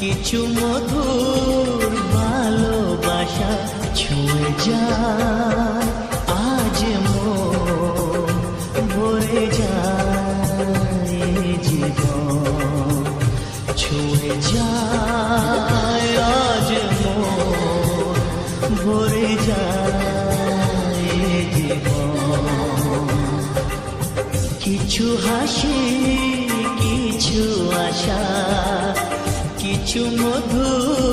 কিছু মধুর ভালোবাসা ছুঁয়ে যায় আজ মন ভরে যায় জীবন ছুঁয়ে যায় আজ মন ভরে যায় জীবন কিছু হাসি কিছু আশা কিছু মধুর